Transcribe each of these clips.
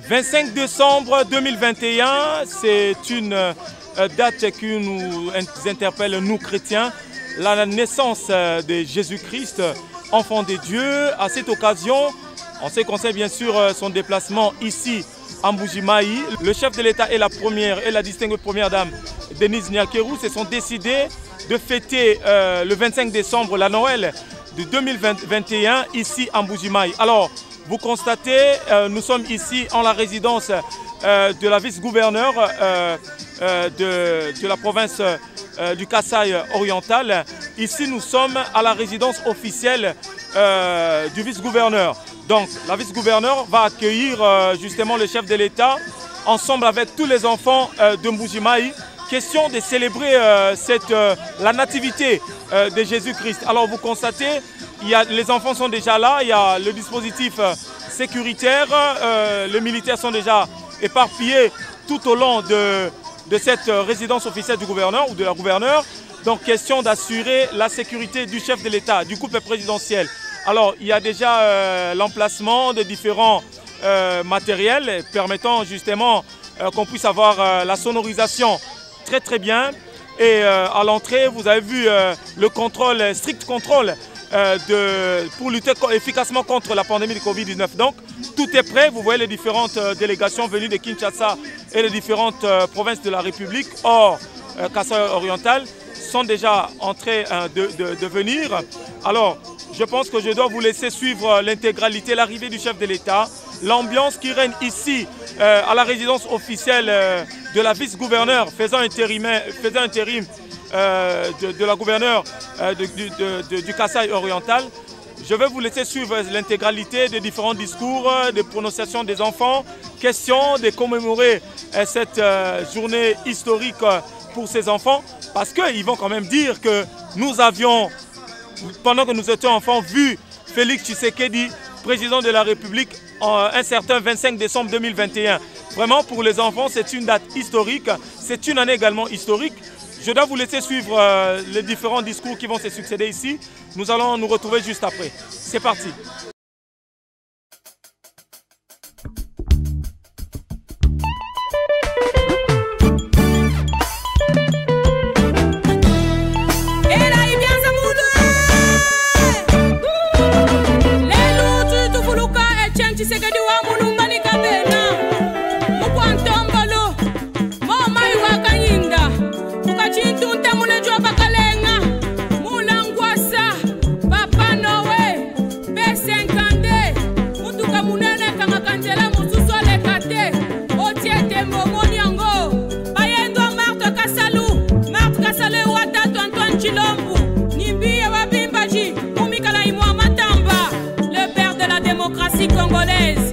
25 décembre 2021, c'est une date qui nous interpelle, nous chrétiens, la naissance de Jésus-Christ, enfant de Dieu. À cette occasion, on sait qu'on sait bien sûr son déplacement ici en Mbuji-Mayi. Le chef de l'État et la distinguée première dame, Denise Nyakeru, se sont décidés de fêter le 25 décembre, la Noël de 2021, ici en Mbuji-Mayi. Alors, vous constatez, nous sommes ici en la résidence de la vice-gouverneure de la province du Kasaï oriental. Ici, nous sommes à la résidence officielle du vice-gouverneur. Donc, la vice-gouverneure va accueillir justement le chef de l'État ensemble avec tous les enfants de Mbuji-Mayi. Question de célébrer la nativité de Jésus-Christ. Alors, vous constatez, les enfants sont déjà là, il y a le dispositif sécuritaire, les militaires sont déjà éparpillés tout au long de cette résidence officielle du gouverneur ou de la gouverneure. Donc, question d'assurer la sécurité du chef de l'État, du couple présidentiel. Alors, il y a déjà l'emplacement de différents matériels permettant justement qu'on puisse avoir la sonorisation très très bien. Et à l'entrée, vous avez vu le contrôle, strict contrôle pour lutter efficacement contre la pandémie de Covid-19. Donc, tout est prêt. Vous voyez les différentes délégations venues de Kinshasa et les différentes provinces de la République hors Kasaï oriental sont déjà en train de venir. Alors, je pense que je dois vous laisser suivre l'intégralité, l'arrivée du chef de l'État, l'ambiance qui règne ici à la résidence officielle de la vice-gouverneure faisant intérim de la gouverneure du Kasaï oriental. Je vais vous laisser suivre l'intégralité des différents discours, des prononciations des enfants. Question de commémorer cette journée historique pour ces enfants, parce qu'ils vont quand même dire que nous avions, pendant que nous étions enfants, vu Félix Tshisekedi, président de la République, un certain 25 décembre 2021. Vraiment, pour les enfants, c'est une date historique, c'est une année également historique. Je dois vous laisser suivre les différents discours qui vont se succéder ici. Nous allons nous retrouver juste après. C'est parti. Congolaise.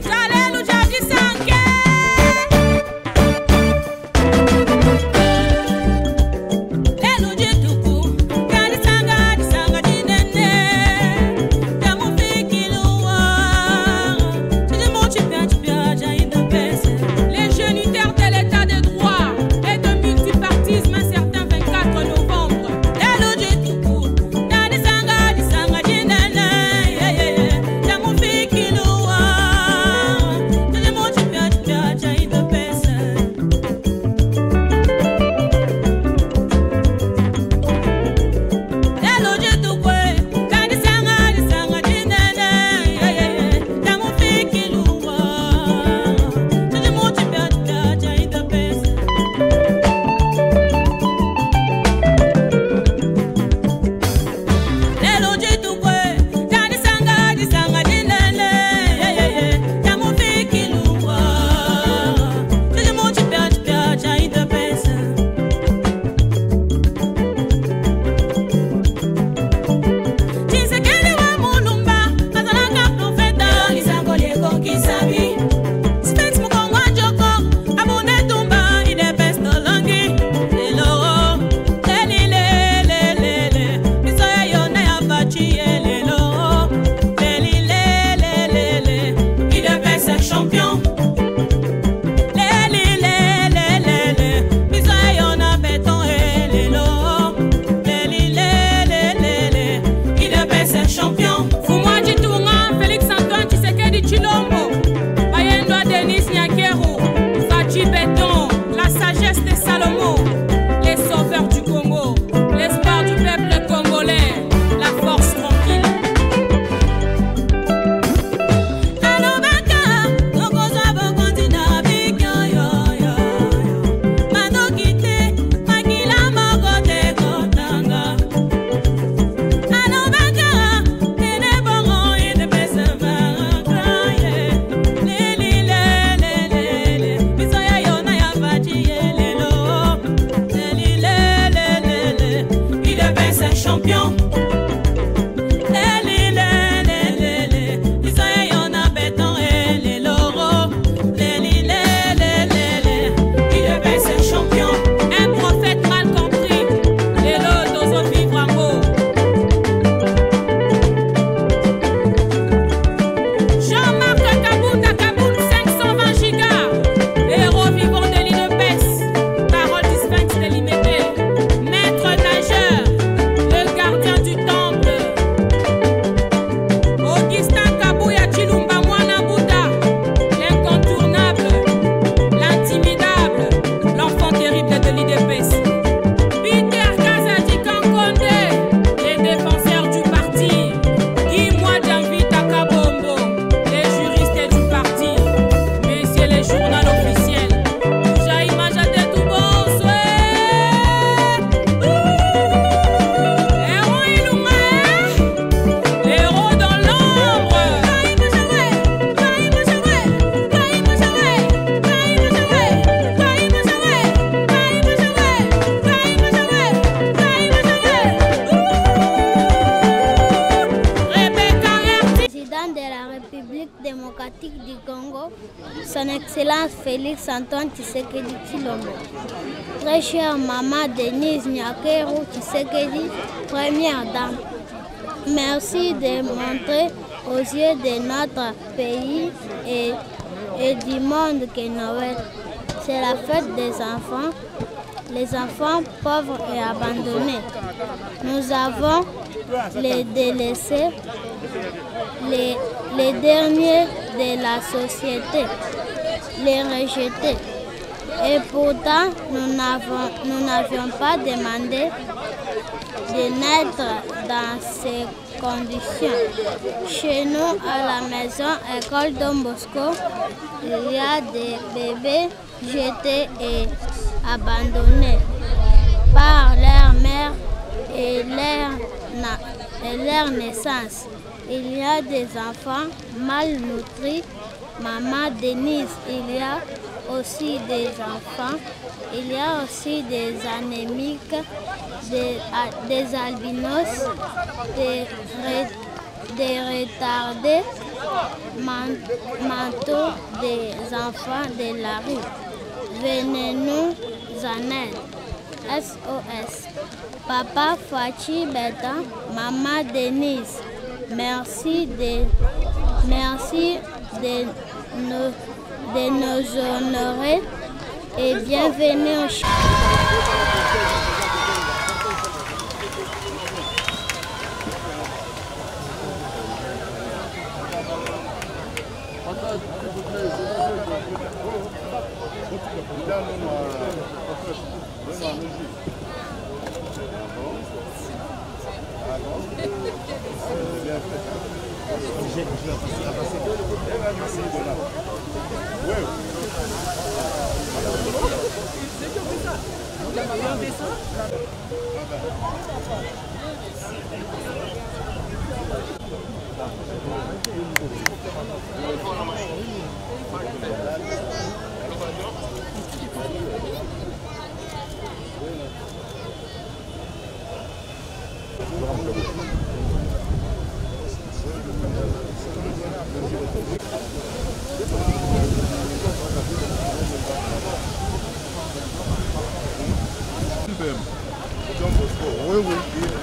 Son Excellence Félix Antoine Tshisekedi Tshilombo. Très chère maman Denise Nyakeru Tshisekedi, première dame. Merci de montrer aux yeux de notre pays et du monde que Noël, c'est la fête des enfants, les enfants pauvres et abandonnés. Nous avons les délaissés, les derniers de la société, les rejetés. Et pourtant, nous n'avions pas demandé de naître dans ces conditions. Chez nous, à la maison, école Don Bosco, il y a des bébés jetés et abandonnés par leur mère et leur naissance. Il y a des enfants malnutris. Maman Denise, il y a aussi des enfants, il y a aussi des anémiques, des albinos, des retardés mentaux, des enfants de la rue. Venez-nous en aide. SOS. Papa Fachi Beta, Maman Denise, merci de nous honorer et bienvenue au château. Oui, oui.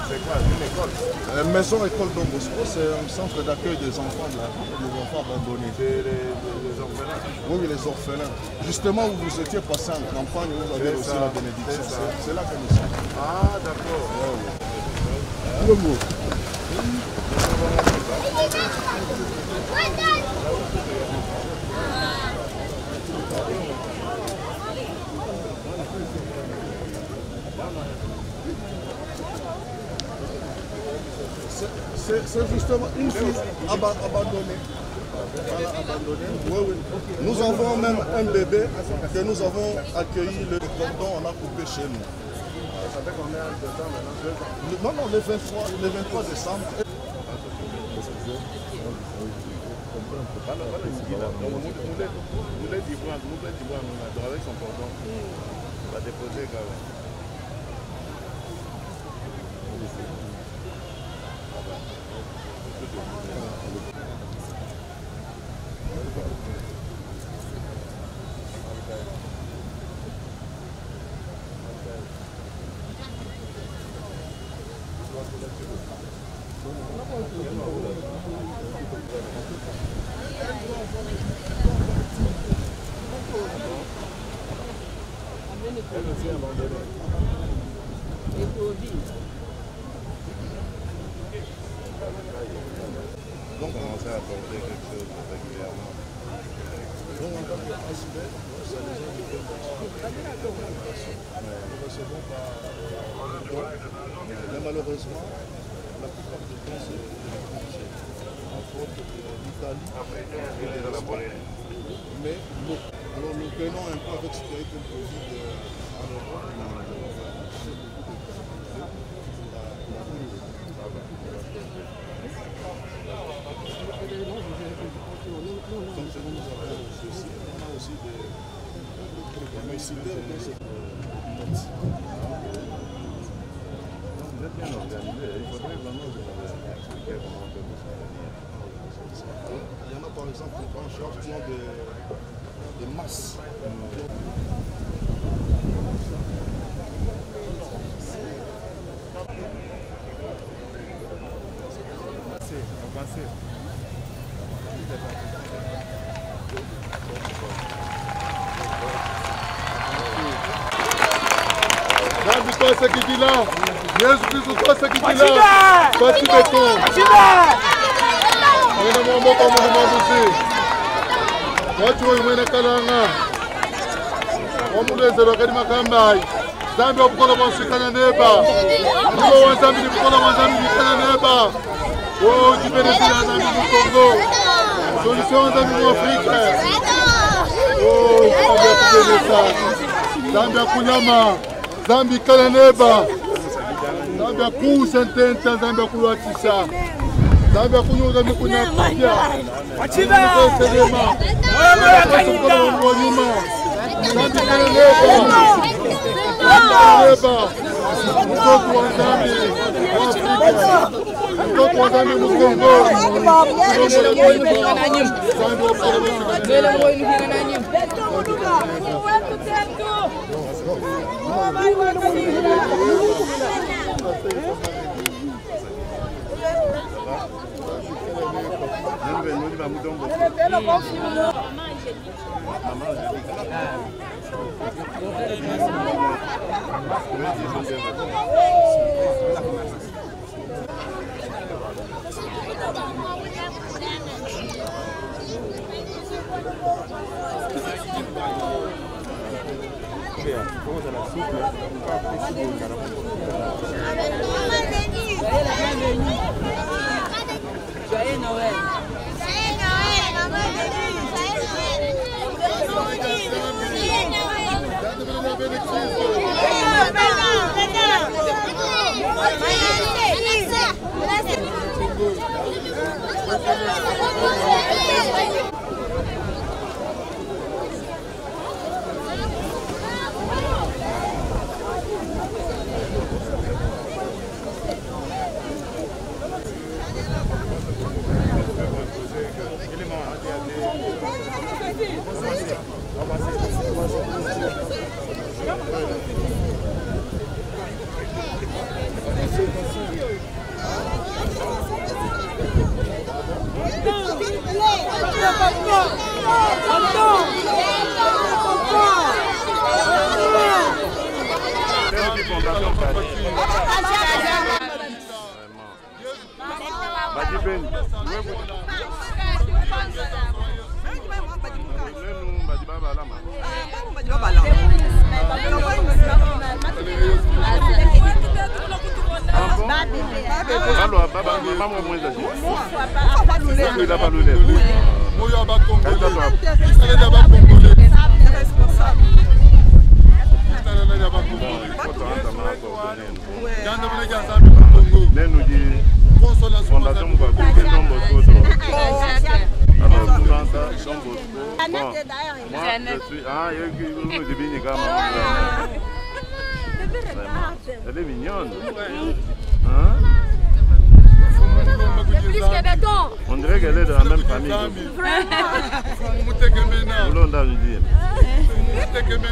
C'est quoi une école? Maison École Don Bosco, c'est un centre d'accueil des enfants de la ville, des enfants abandonnés. Les orphelins? Oui, les orphelins. Justement, où vous étiez passé en campagne, vous avez reçu la bénédiction. C'est là que nous sommes. Ah, d'accord. Oui, oui. Le mot. C'est justement une fille abandonnée. Voilà, abandonnée. Oui, oui. Nous avons même un bébé que nous avons accueilli, le cordon, on a coupé chez nous. Ça fait combien de temps maintenant? Non, le 23 décembre. Avec son cordon, on va déposer quand même. Donc, commencer à apporter quelque chose régulièrement. Donc, en tant qu'aspect, ça les a été nous recevons par mais malheureusement, la plupart du temps, c'est en faute de l'Italie et de l'Espagne. Mais bon, alors nous prenons un peu avec ce qui a été Covid en Europe. Donc, nous avons ceci, on a aussi des mixitaires de ce vous êtes bien organisé, il faudrait vraiment vous expliquer comment on peut vous soutenir. Il y en a par exemple qui prennent en charge France. Toi, ce qui dit là, Jésus-Christ, toi, ce qui dit là, toi, tu me tombes. Toi, tu vois, il y a un calanga. On me laisse le cas de ma campagne. Zambia, pourquoi on va se cananeba? Nous avons Zambia, pourquoi on va se cananeba? Oh, tu peux laisser la Zambie du Congo. Solution Zambie africaine. Oh, Zambia, tu peux laisser. Zambia, Kunyama. Zambia Kalaneba, Zambia Ku Sententa, Zambia Kuatisha, Zambia Kunyo, Zambia Kunyapia, Zambia Selema, Zambia Kalaneba, mtoto wa Zambia, mtoto wa Zambia Mukongo, Joyeux Noël. Elle est mignonne. On dirait qu'elle est de la même famille.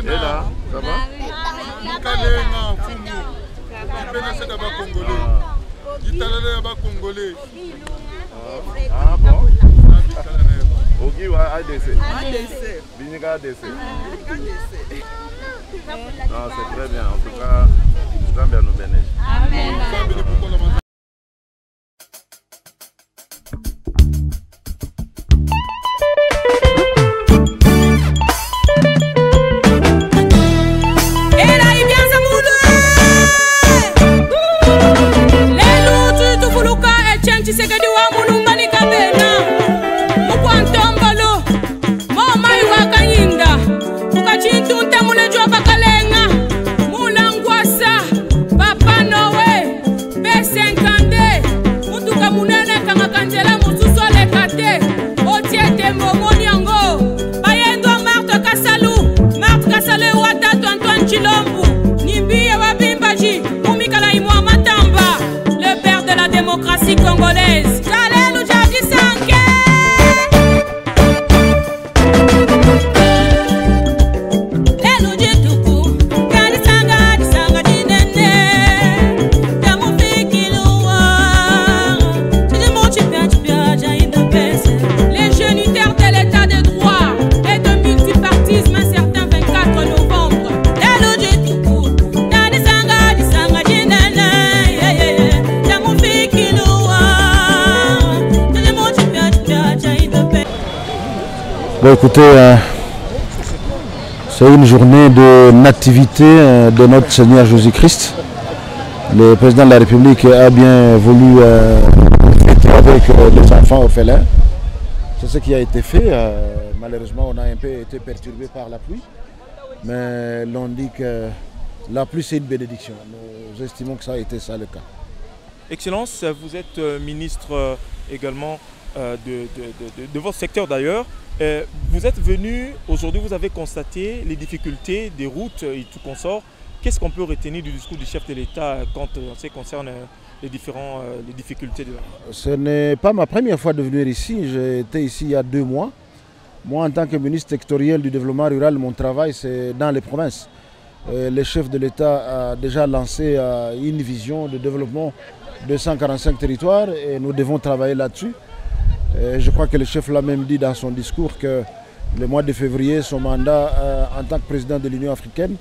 Et là, ça va? Ah bon? Ogiwa ADC. Binika ADC. Non, c'est très bien. En tout cas, Zambia nous bénisse. Amen. Papa Noé, Bon, écoutez, c'est une journée de nativité de notre Seigneur Jésus-Christ. Le président de la République a bien voulu fêter avec les enfants orphelins. C'est ce qui a été fait. Malheureusement, on a un peu été perturbé par la pluie. Mais l'on dit que la pluie, c'est une bénédiction. Nous estimons que ça a été ça le cas. Excellence, vous êtes ministre également de votre secteur d'ailleurs. Vous êtes venu, aujourd'hui vous avez constaté les difficultés des routes et tout consort. Qu'est-ce qu'on peut retenir du discours du chef de l'État quand ça concerne les difficultés de la route? Ce n'est pas ma première fois de venir ici. J'ai été ici il y a 2 mois. Moi, en tant que ministre sectoriel du développement rural, mon travail c'est dans les provinces. Le chef de l'État a déjà lancé une vision de développement de 145 territoires et nous devons travailler là-dessus. Je crois que le chef l'a même dit dans son discours que le mois de février, son mandat en tant que président de l'Union africaine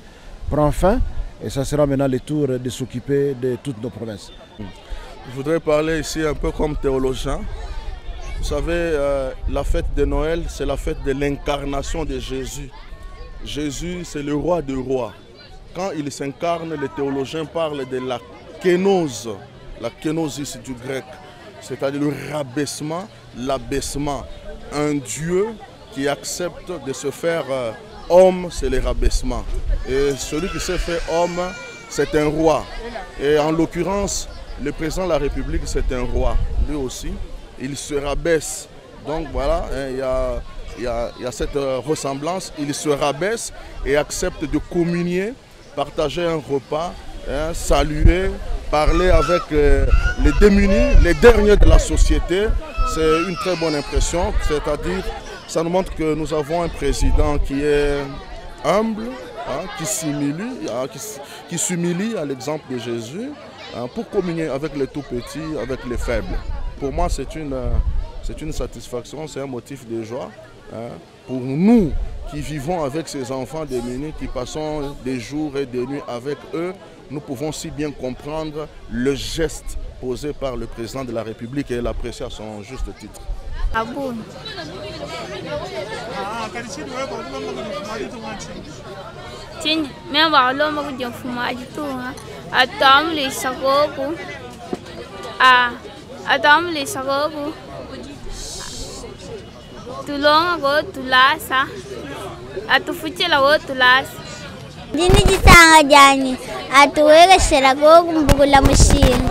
prend fin et ça sera maintenant le tour de s'occuper de toutes nos provinces. Je voudrais parler ici un peu comme théologien. Vous savez, la fête de Noël, c'est la fête de l'incarnation de Jésus. Jésus, c'est le roi des rois. Quand il s'incarne, les théologiens parlent de la kénose. La kénosis du grec, c'est-à-dire le rabaissement, l'abaissement. Un Dieu qui accepte de se faire homme, c'est le rabaissement. Et celui qui s'est fait homme, c'est un roi. Et en l'occurrence, le président de la République, c'est un roi. Lui aussi, il se rabaisse. Donc voilà, il y a cette ressemblance. Il se rabaisse et accepte de communier, partager un repas, saluer, parler avec les démunis, les derniers de la société. C'est une très bonne impression, c'est-à-dire ça nous montre que nous avons un président qui est humble, qui s'humilie à l'exemple de Jésus pour communier avec les tout-petits, avec les faibles. Pour moi, c'est une satisfaction, c'est un motif de joie pour nous qui vivons avec ces enfants démunis, qui passons des jours et des nuits avec eux. Nous pouvons si bien comprendre le geste posé par le président de la République et l'apprécier à son juste titre. Abun. Tin me wa lo ma ku fuma ji to ha atam le sagoku atam le sagoku tulonga go tulasa atufuchela go tulasa dini jitanga jani atuwega sherago kumbugula mushini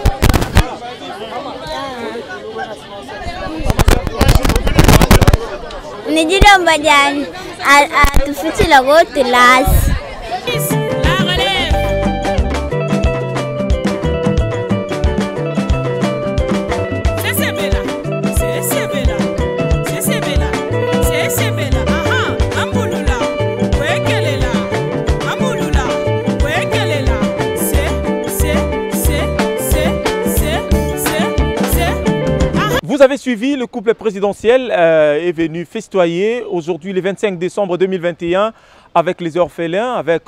nijiramba jani atufuchela go tulasa. Vous avez suivi, le couple présidentiel est venu festoyer aujourd'hui le 25 décembre 2021 avec les orphelins, avec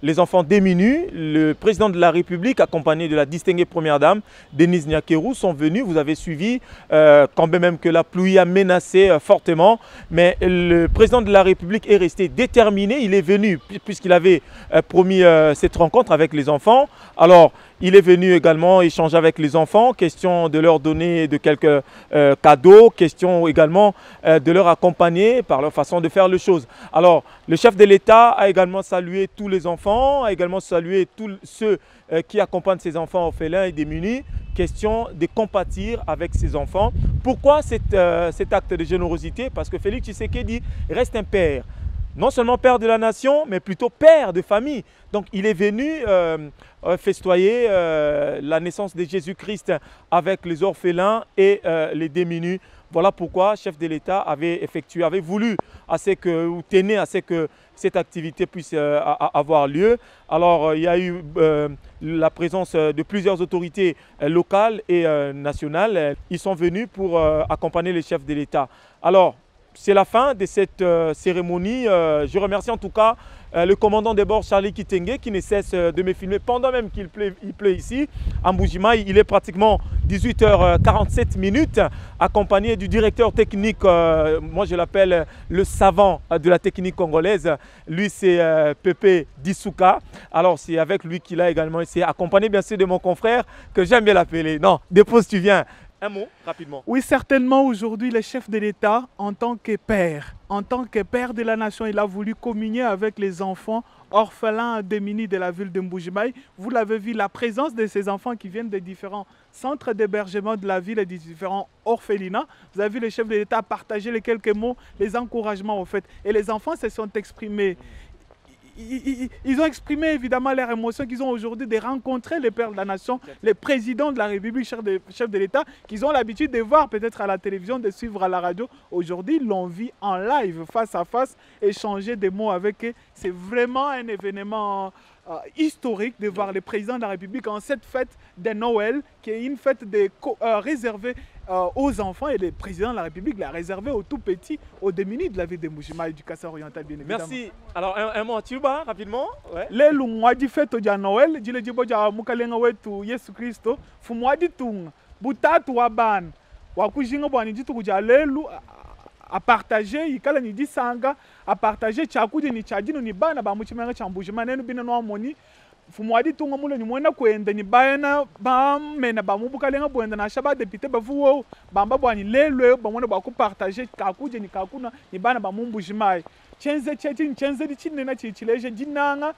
les enfants démunis. Le président de la République, accompagné de la distinguée première dame, Denise Nyakeru, sont venus. Vous avez suivi, quand même que la pluie a menacé fortement. Mais le président de la République est resté déterminé. Il est venu, puisqu'il avait promis cette rencontre avec les enfants. Alors, il est venu également échanger avec les enfants, question de leur donner de quelques cadeaux, question également de leur accompagner par leur façon de faire les choses. Alors, le chef de l'État a également salué tous les enfants, a également salué tous ceux qui accompagnent ces enfants orphelins et démunis. Question de compatir avec ces enfants. Pourquoi cet acte de générosité? Parce que Félix Tshisekedi reste un père. Non seulement père de la nation, mais plutôt père de famille. Donc il est venu festoyer la naissance de Jésus-Christ avec les orphelins et les démunis. Voilà pourquoi le chef de l'État avait voulu tenait à ce que cette activité puisse avoir lieu. Alors il y a eu la présence de plusieurs autorités locales et nationales. Ils sont venus pour accompagner le chef de l'État. Alors, c'est la fin de cette cérémonie. Je remercie en tout cas le commandant des bords, Charlie Kitenge, qui ne cesse de me filmer pendant même qu'il pleut ici. À Mbujimayi, il est pratiquement 18h47 minutes, accompagné du directeur technique, moi je l'appelle le savant de la technique congolaise. Lui, c'est Pepe Dissouka. Alors, c'est avec lui qu'il a également essayé, accompagné bien sûr de mon confrère, que j'aime bien l'appeler. Non, dépose, tu viens. Un mot, rapidement. Oui, certainement, aujourd'hui, le chef de l'État, en tant que père de la nation, il a voulu communier avec les enfants orphelins démunis de la ville de Mbujimayi. Vous l'avez vu, la présence de ces enfants qui viennent des différents centres d'hébergement de la ville et des différents orphelinats. Vous avez vu le chef de l'État partager les quelques mots, les encouragements au fait. Et les enfants se sont exprimés. Ils ont exprimé évidemment leur émotion qu'ils ont aujourd'hui de rencontrer les pères de la nation, les présidents de la République, chefs de l'État, qu'ils ont l'habitude de voir peut-être à la télévision, de suivre à la radio. Aujourd'hui, ils l'ont vu en live, face à face, échanger des mots avec eux. C'est vraiment un événement historique de voir les présidents de la République en cette fête de Noël, qui est une fête réservée aux enfants, et le président de la République l'a réservé aux tout petits, aux démunis de la ville de Mbujimayi et du Kasaï oriental, bien évidemment. Merci. Alors, un mot à Tuba, rapidement. Le mois de fête de Noël, je dis que Mukalenga wetu Yesu Kristo, fu mois de tung, butatu waban, wakujinga bwani jitu kujalelu à partager, ikala ni disanga, à partager chakudi ni chadino ni bana ba muchimanga cha Mbujimayi nenu bina no amoni. Fumwadi tunga mule ni mwena kwenda ni bayana ba mena ba mubukalenga bwenda na shaba député ba vuwo bamba bwani lelwe ba mwana ba ku partager kakuje ni kakuna ni bana ba Mbujimayi chenze di chinena chichileje jinanga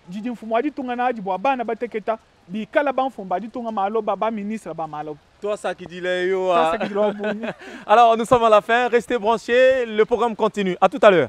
jiji fumwadi tunga na jibwa bana bateketa bi kala ba fumwadi tunga malo ba ministre ba malo. Toi ça qui dit les yo. Alors nous sommes à la fin, restez branchés, le programme continue. À tout à l'heure.